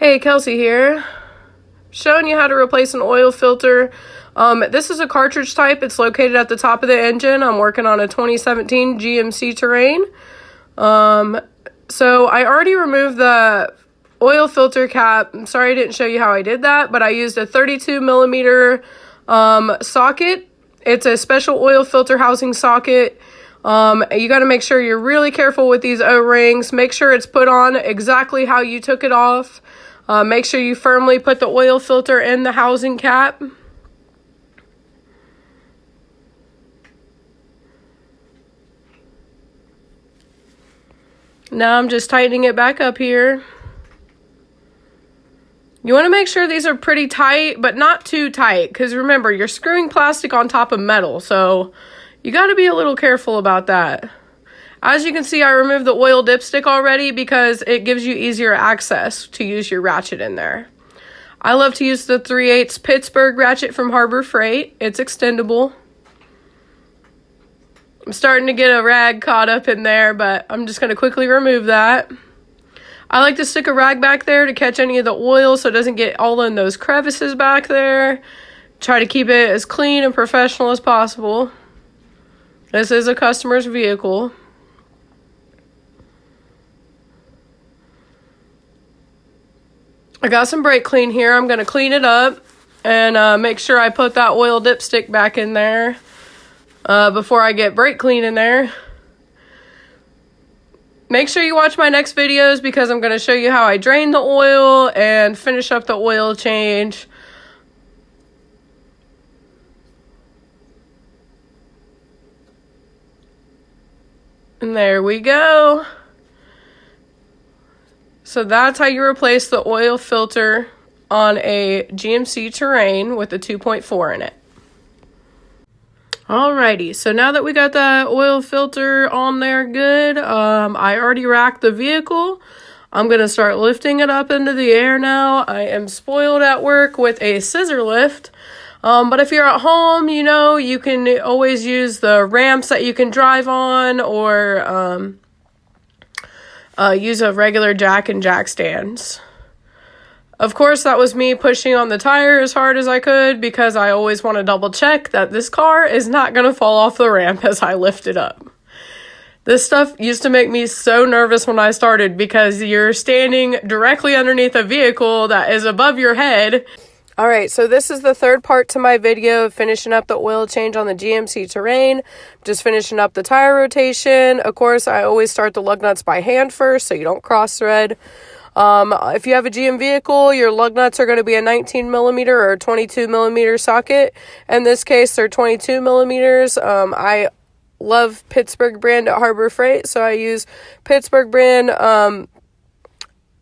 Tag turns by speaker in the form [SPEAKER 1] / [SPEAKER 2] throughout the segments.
[SPEAKER 1] Hey, Kelsey here, showing you how to replace an oil filter. This is a cartridge type. It's located at the top of the engine. I'm working on a 2017 GMC Terrain. So I already removed the oil filter cap. I'm sorry I didn't show you how I did that, but I used a 32 millimeter socket. It's a special oil filter housing socket. You got to make sure you're really careful with these O-rings. Make sure it's put on exactly how you took it off. Make sure you firmly put the oil filter in the housing cap. Now I'm just tightening it back up here. You want to make sure these are pretty tight, but not too tight, because remember, you're screwing plastic on top of metal, so you got to be a little careful about that. As you can see, I removed the oil dipstick already because it gives you easier access to use your ratchet in there. I love to use the 3/8 Pittsburgh ratchet from Harbor Freight. It's extendable. I'm starting to get a rag caught up in there, but I'm just going to quickly remove that. I like to stick a rag back there to catch any of the oil so it doesn't get all in those crevices back there. Try to keep it as clean and professional as possible. This is a customer's vehicle. I got some brake clean here. I'm going to clean it up and make sure I put that oil dipstick back in there before I get brake clean in there. Make sure you watch my next videos because I'm going to show you how I drain the oil and finish up the oil change. And there we go. So that's how you replace the oil filter on a GMC Terrain with a 2.4 in it. Alrighty, so now that we got the oil filter on there good, I already racked the vehicle. I'm going to start lifting it up into the air now. I am spoiled at work with a scissor lift. But if you're at home, you know, you can always use the ramps that you can drive on, or use a regular jack and jack stands. Of course, that was me pushing on the tire as hard as I could because I always want to double check that this car is not going to fall off the ramp as I lift it up. This stuff used to make me so nervous when I started because you're standing directly underneath a vehicle that is above your head. Alright, so this is the third part to my video of finishing up the oil change on the GMC Terrain. Just finishing up the tire rotation. Of course, I always start the lug nuts by hand first so you don't cross thread. If you have a GM vehicle, your lug nuts are going to be a 19 millimeter or 22 millimeter socket. In this case, they're 22 millimeters. I love Pittsburgh brand at Harbor Freight, so I use Pittsburgh brand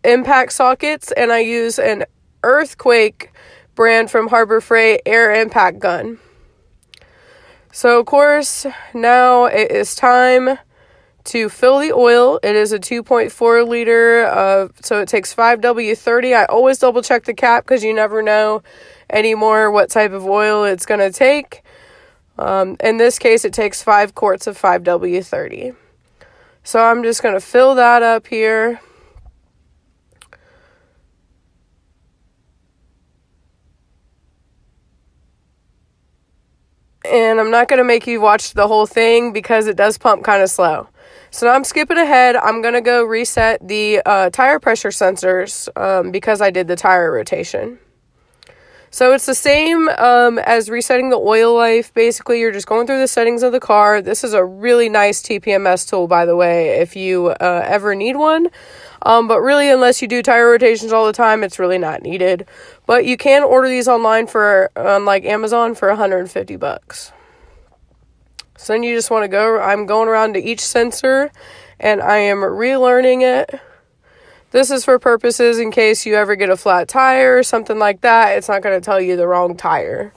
[SPEAKER 1] impact sockets, and I use an Earthquake brand from Harbor Freight air impact gun. So of course, now it is time to fill the oil. It is a 2.4 liter, so it takes 5W30. I always double check the cap because you never know anymore what type of oil it's going to take. In this case, it takes 5 quarts of 5W30. So I'm just going to fill that up here. And I'm not going to make you watch the whole thing because it does pump kind of slow. So now I'm skipping ahead. I'm going to go reset the tire pressure sensors because I did the tire rotation. So it's the same as resetting the oil life. Basically, you're just going through the settings of the car. This is a really nice TPMS tool, by the way, if you ever need one. But really, unless you do tire rotations all the time, it's really not needed. But you can order these online on like Amazon for $150. So then you just want to go, I'm going around to each sensor and I am relearning it. This is for purposes in case you ever get a flat tire or something like that. It's not going to tell you the wrong tire.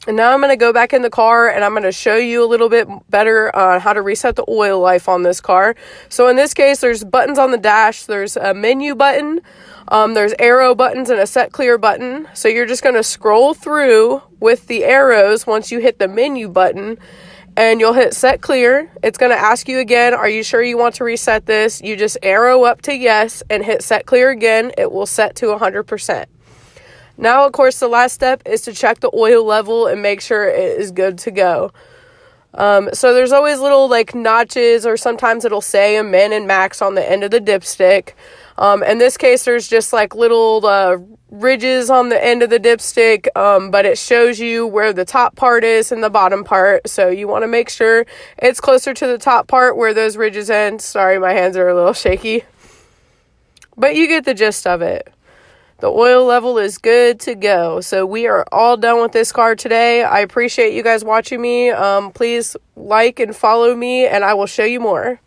[SPEAKER 1] And now I'm going to go back in the car and I'm going to show you a little bit better on how to reset the oil life on this car. So in this case, there's buttons on the dash. There's a menu button. There's arrow buttons and a set clear button. So you're just going to scroll through with the arrows once you hit the menu button. And you'll hit set clear. It's going to ask you again, are you sure you want to reset this? You just arrow up to yes and hit set clear again. It will set to 100%. Now, of course, the last step is to check the oil level and make sure it is good to go. So there's always little like notches, or sometimes it'll say a min and max on the end of the dipstick. In this case, there's just like little ridges on the end of the dipstick, but it shows you where the top part is and the bottom part. So you want to make sure it's closer to the top part where those ridges end. Sorry, my hands are a little shaky, but you get the gist of it. The oil level is good to go. So we are all done with this car today. I appreciate you guys watching me. Please like and follow me, and I will show you more.